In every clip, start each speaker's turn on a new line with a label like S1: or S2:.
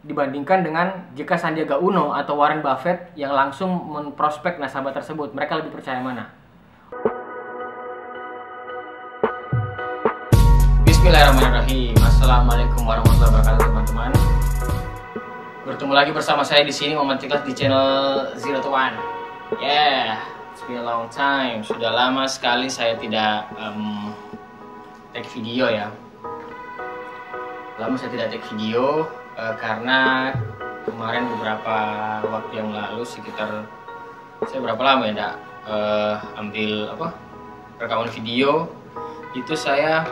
S1: dibandingkan dengan jika Sandiaga Uno atau Warren Buffett yang langsung memprospek nasabah tersebut. Mereka lebih percaya mana? Bismillahirrahmanirrahim. Assalamualaikum warahmatullahi wabarakatuh, teman-teman. Bertemu lagi bersama saya di sini, Muhammad Tiklas, di channel Zero to One. It's been a long time. Sudah lama sekali saya tidak take video ya. Lama saya tidak take video karena kemarin beberapa waktu yang lalu, sekitar saya berapa lama ya enggak ambil rekaman video. Itu saya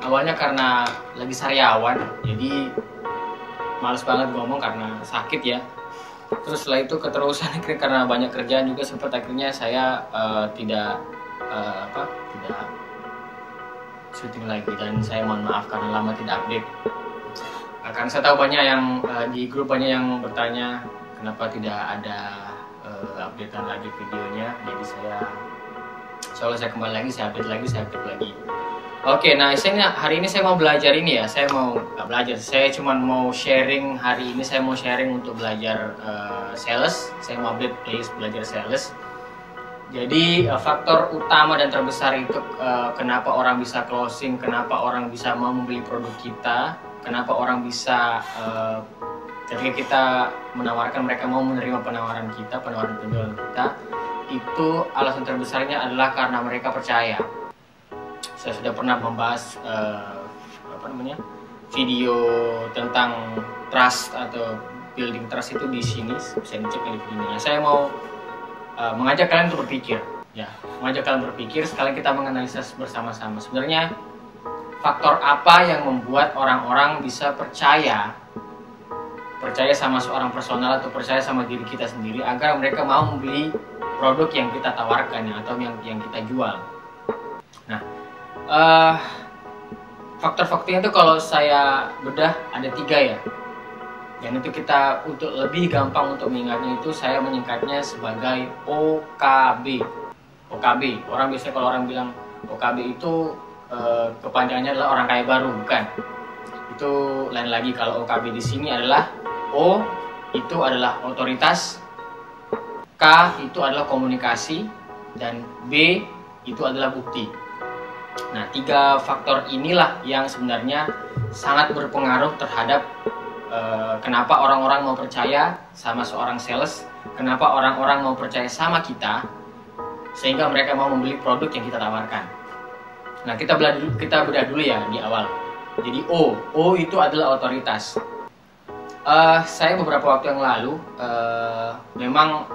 S1: awalnya karena lagi sariawan, jadi males banget ngomong karena sakit ya. Terus setelah itu keterusan akhirnya karena banyak kerjaan juga, sempat akhirnya saya tidak syuting lagi, dan saya mohon maaf karena lama tidak update. Karena saya tahu banyak yang di grup banyak yang bertanya kenapa tidak ada updatean lagi videonya. Jadi soalnya saya kembali lagi, saya update lagi. Oke, nah hari ini saya mau belajar ini ya. Saya cuma mau sharing hari ini. Saya mau sharing untuk belajar sales. Saya mau update playlist belajar sales. Jadi faktor utama dan terbesar itu kenapa orang bisa closing, kenapa orang bisa mau membeli produk kita, kenapa orang bisa ketika kita menawarkan, mereka mau menerima penawaran kita, penawaran penjualan kita, itu alasan terbesarnya adalah karena mereka percaya. Saya sudah pernah membahas video tentang trust atau building trust itu di sini, bisa dicek di videonya. Saya mau mengajak kalian untuk berpikir, sekalian kita menganalisa bersama-sama. Sebenarnya faktor apa yang membuat orang-orang bisa percaya sama seorang personal atau percaya sama diri kita sendiri agar mereka mau membeli produk yang kita tawarkan ya, atau yang kita jual. Nah, faktor-faktornya itu kalau saya bedah ada 3 ya. Dan itu kita untuk lebih gampang untuk mengingatnya itu saya menyingkatnya sebagai OKB. OKB. Kalau orang bilang OKB itu kepanjangannya adalah orang kaya baru, bukan. Itu lain lagi. Kalau OKB di sini adalah O itu adalah otoritas, K itu adalah komunikasi, dan B itu adalah bukti. Nah, 3 faktor inilah yang sebenarnya sangat berpengaruh terhadap kenapa orang-orang mau percaya sama seorang sales, kenapa orang-orang mau percaya sama kita, sehingga mereka mau membeli produk yang kita tawarkan. Nah, kita bedah dulu ya di awal. Jadi O itu adalah otoritas. Saya beberapa waktu yang lalu memang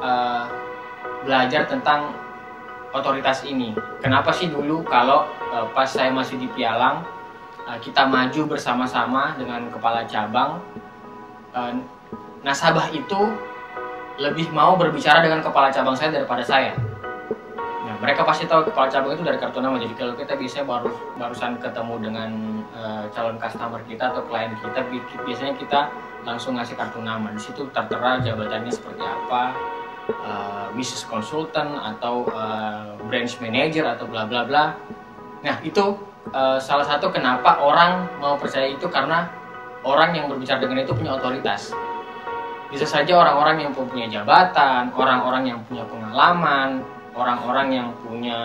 S1: belajar tentang otoritas ini. Kenapa sih dulu kalau pas saya masih di Pialang, kita maju bersama-sama dengan kepala cabang, nasabah itu lebih mau berbicara dengan kepala cabang saya daripada saya. Nah, mereka pasti tahu kepala cabang itu dari kartu nama. Jadi kalau kita biasanya barusan ketemu dengan calon customer kita atau klien kita, biasanya kita langsung ngasih kartu nama. Di situ tertera jabatannya seperti apa, business consultant atau branch manager atau bla bla bla. Nah, itu salah satu kenapa orang mau percaya itu, karena orang yang berbicara dengan itu punya otoritas. Bisa saja orang-orang yang punya jabatan, orang-orang yang punya pengalaman, orang-orang yang punya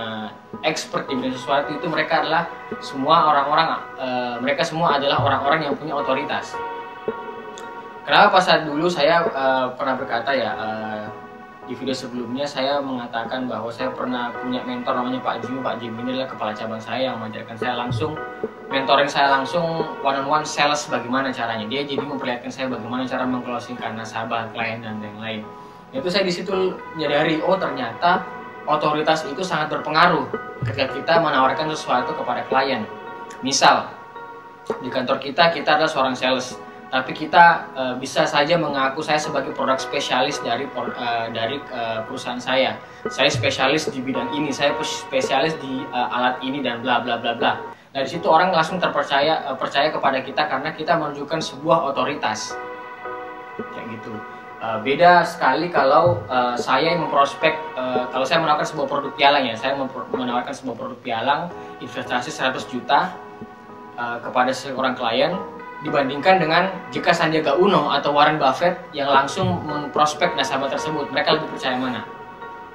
S1: expert di bidang sesuatu, itu mereka adalah semua mereka semua adalah orang-orang yang punya otoritas. Kenapa pas saat dulu saya pernah berkata ya, di video sebelumnya saya mengatakan bahwa saya pernah punya mentor namanya Pak Jimmy. Pak Jimmy ini adalah kepala cabang saya yang mengajarkan saya langsung, mentoring saya langsung one-on-one sales bagaimana caranya. Dia jadi memperlihatkan saya bagaimana cara mengclosingkan nasabah, klien, dan lain-lain. Itu saya di situ menyadari, oh ternyata otoritas itu sangat berpengaruh ketika kita menawarkan sesuatu kepada klien. Misal, di kantor kita adalah seorang sales, tapi kita bisa saja mengaku saya sebagai produk spesialis dari perusahaan saya. Saya spesialis di bidang ini, saya spesialis di alat ini, dan bla bla bla bla. Nah, di situ orang langsung percaya kepada kita karena kita menunjukkan sebuah otoritas. Kayak gitu. Beda sekali kalau saya yang memprospek, kalau saya menawarkan sebuah produk pialang ya, saya menawarkan sebuah produk pialang investasi 100 juta kepada seorang klien. dibandingkan dengan jika Sandiaga Uno atau Warren Buffett yang langsung memprospek nasabah tersebut. Mereka lebih percaya mana?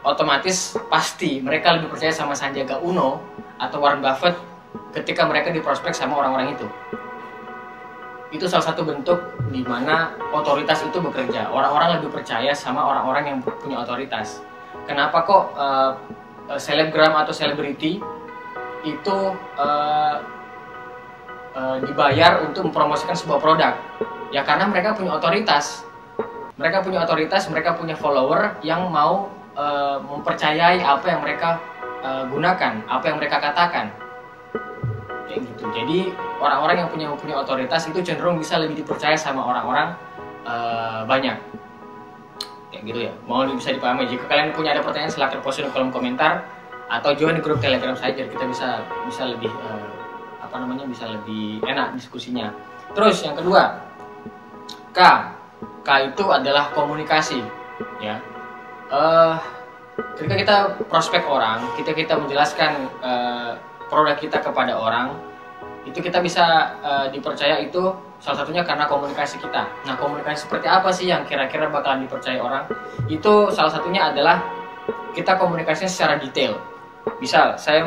S1: Otomatis pasti mereka lebih percaya sama Sandiaga Uno atau Warren Buffett ketika mereka diprospek sama orang-orang itu. Itu salah satu bentuk di mana otoritas itu bekerja. Orang-orang lebih percaya sama orang-orang yang punya otoritas. Kenapa kok selebgram atau selebriti itu dibayar untuk mempromosikan sebuah produk? Ya karena mereka punya otoritas. Mereka punya otoritas, mereka punya follower yang mau mempercayai apa yang mereka gunakan, apa yang mereka katakan. Kayak gitu. Jadi orang-orang yang punya otoritas itu cenderung bisa lebih dipercaya sama orang-orang banyak. Kayak gitu ya. Mohon bisa dipahami. Jika kalian punya ada pertanyaan silahkan post di kolom komentar atau join di grup Telegram saya biar kita bisa lebih bisa lebih enak diskusinya. Terus yang kedua, K itu adalah komunikasi, ya. Ketika kita prospek orang, kita menjelaskan produk kita kepada orang, itu kita bisa dipercaya itu salah satunya karena komunikasi kita. Nah, komunikasi seperti apa sih yang kira-kira bakalan dipercaya orang? Itu salah satunya adalah kita komunikasinya secara detail. Misal saya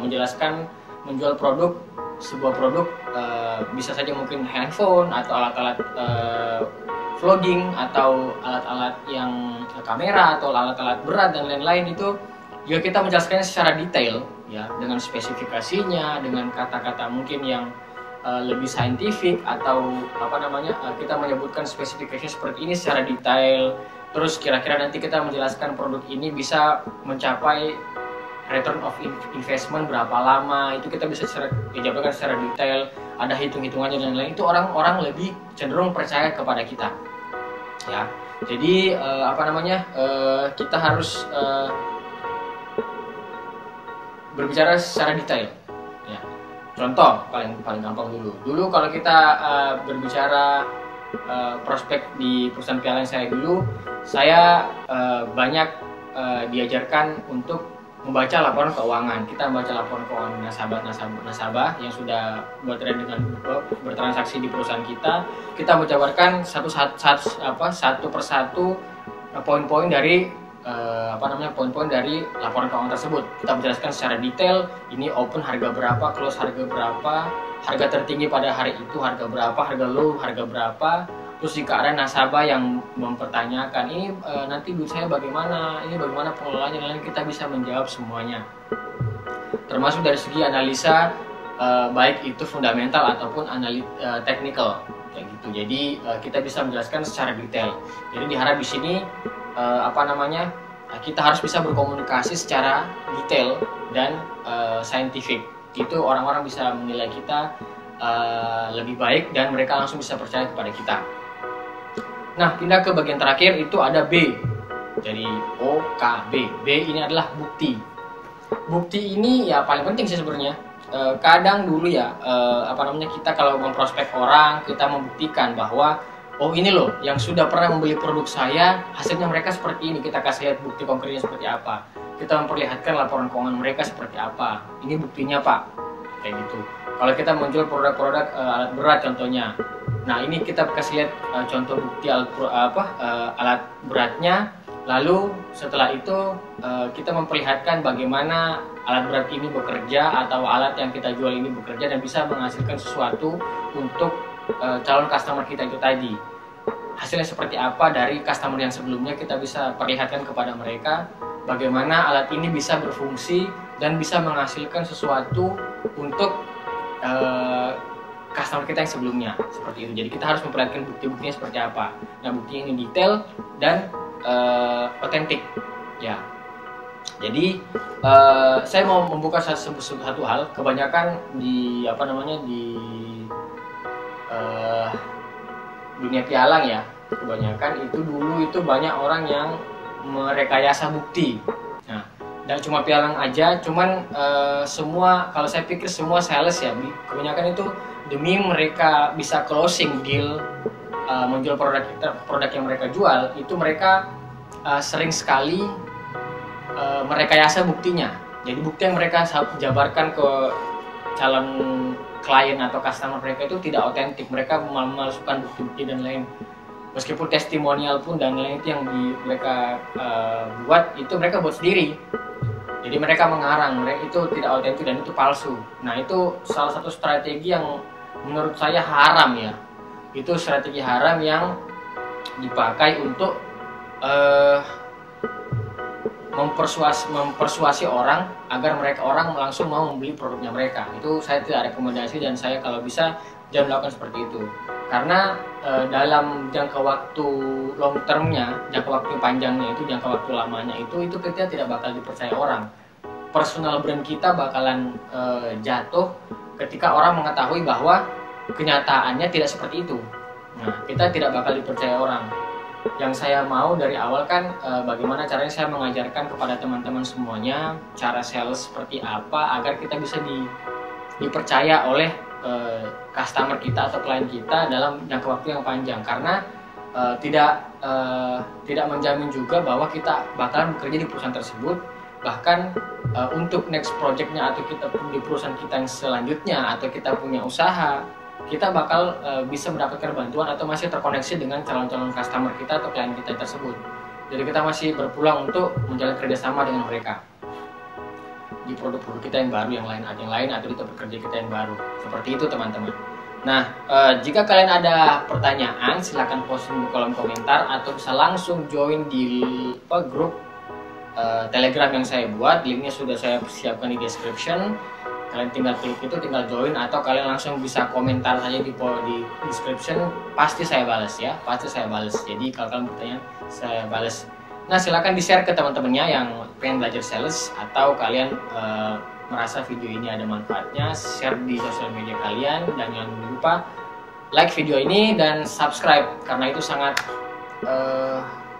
S1: menjelaskan menjual sebuah produk, bisa saja mungkin handphone atau alat-alat vlogging atau alat-alat yang kamera atau alat-alat berat dan lain-lain. Itu jika kita menjelaskannya secara detail, ya, dengan spesifikasinya, dengan kata-kata mungkin yang lebih saintifik atau kita menyebutkan spesifikasinya seperti ini secara detail, terus kira-kira nanti kita menjelaskan produk ini bisa mencapai return of investment berapa lama, itu kita bisa dijabarkan secara detail, ada hitung-hitungannya dan lain-lain. Itu orang-orang lebih cenderung percaya kepada kita, ya. Jadi kita harus berbicara secara detail, ya. Contoh paling gampang dulu kalau kita berbicara prospek di perusahaan piala saya dulu, saya banyak diajarkan untuk membaca laporan keuangan. Kita membaca laporan keuangan nasabah yang sudah bertransaksi di perusahaan kita. Kita menjabarkan satu persatu poin-poin dari poin-poin dari laporan keuangan tersebut. Kita menjelaskan secara detail, ini open harga berapa, close harga berapa, harga tertinggi pada hari itu harga berapa, harga low harga berapa. Terus jika ada nasabah yang mempertanyakan, ini nanti duit saya bagaimana, ini bagaimana pengelolaannya, lain kita bisa menjawab semuanya. Termasuk dari segi analisa, baik itu fundamental ataupun technical, kayak gitu. Jadi kita bisa menjelaskan secara detail. Jadi diharap di sini kita harus bisa berkomunikasi secara detail dan saintifik. Itu orang-orang bisa menilai kita lebih baik dan mereka langsung bisa percaya kepada kita. Nah, pindah ke bagian terakhir itu ada B. Jadi O, K, B. B ini adalah bukti. Bukti ini ya paling penting sih sebenarnya. Kadang dulu ya kita kalau memprospek orang, kita membuktikan bahwa oh ini loh yang sudah pernah membeli produk saya, hasilnya mereka seperti ini. Kita kasih lihat bukti konkretnya seperti apa. Kita memperlihatkan laporan keuangan mereka seperti apa. Ini buktinya, Pak. Kayak gitu. Kalau kita menjual produk-produk alat berat contohnya, nah ini kita kasih lihat contoh bukti alat beratnya. Lalu setelah itu kita memperlihatkan bagaimana alat berat ini bekerja atau alat yang kita jual ini bekerja dan bisa menghasilkan sesuatu untuk calon customer kita itu tadi. Hasilnya seperti apa dari customer yang sebelumnya, kita bisa perlihatkan kepada mereka bagaimana alat ini bisa berfungsi dan bisa menghasilkan sesuatu untuk customer kita yang sebelumnya, seperti itu. Jadi kita harus memperlihatkan bukti-buktinya seperti apa. Nah, buktinya ini detail dan otentik, ya. Jadi saya mau membuka satu hal. Kebanyakan di dunia pialang ya, kebanyakan itu dulu itu banyak orang yang merekayasa bukti. Nah, dan cuma pialang aja, cuman kalau saya pikir semua sales ya, kebanyakan itu demi mereka bisa closing deal, menjual produk yang mereka jual, itu mereka sering sekali merekayasa buktinya. Jadi bukti yang mereka jabarkan ke calon klien atau customer mereka itu tidak otentik, mereka memalsukan bukti-bukti dan lain. Meskipun testimonial pun dan lain itu yang mereka buat itu mereka buat sendiri. Jadi mereka mengarang, mereka itu tidak otentik dan itu palsu. Nah itu salah satu strategi yang menurut saya haram ya. Itu strategi haram yang dipakai untuk mempersuasi orang agar orang langsung mau membeli produknya mereka. Itu saya tidak rekomendasi dan saya kalau bisa jangan melakukan seperti itu. Karena dalam jangka waktu long termnya, jangka waktu panjangnya itu, jangka waktu lamanya itu kita tidak bakal dipercaya orang. Personal brand kita bakalan jatuh ketika orang mengetahui bahwa kenyataannya tidak seperti itu. Nah, kita tidak bakal dipercaya orang. Yang saya mau dari awal kan bagaimana caranya saya mengajarkan kepada teman-teman semuanya cara sales seperti apa agar kita bisa dipercaya oleh customer kita atau klien kita dalam jangka waktu yang panjang. Karena tidak menjamin juga bahwa kita bakalan bekerja di perusahaan tersebut. Bahkan untuk next projectnya atau kita di perusahaan kita yang selanjutnya atau kita punya usaha, kita bakal bisa mendapatkan bantuan atau masih terkoneksi dengan calon-calon customer kita atau klien kita tersebut. Jadi kita masih berpeluang untuk menjalin kerjasama dengan mereka di produk-produk kita yang baru, yang lain atau di tempat kerja kita yang baru. Seperti itu teman-teman. Nah, jika kalian ada pertanyaan silahkan posting di kolom komentar atau bisa langsung join di grup Telegram yang saya buat. Linknya sudah saya siapkan di description. Kalian tinggal klik itu, tinggal join, atau kalian langsung bisa komentar saja di description. Pasti saya balas ya, pasti saya balas. Jadi kalau kalian bertanya, saya balas. Nah, silakan di-share ke teman-temannya yang pengen belajar sales, atau kalian merasa video ini ada manfaatnya, share di sosial media kalian, dan jangan lupa like video ini dan subscribe karena itu sangat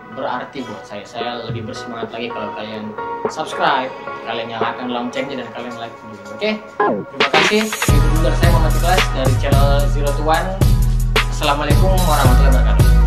S1: berarti buat saya. Saya lebih bersemangat lagi kalau kalian subscribe, kalian nyalakan loncengnya dan kalian like video. Oke? Terima kasih. Itu dulu dari saya Muhammad Ikhlas dari channel Zero to One. Assalamualaikum warahmatullahi wabarakatuh.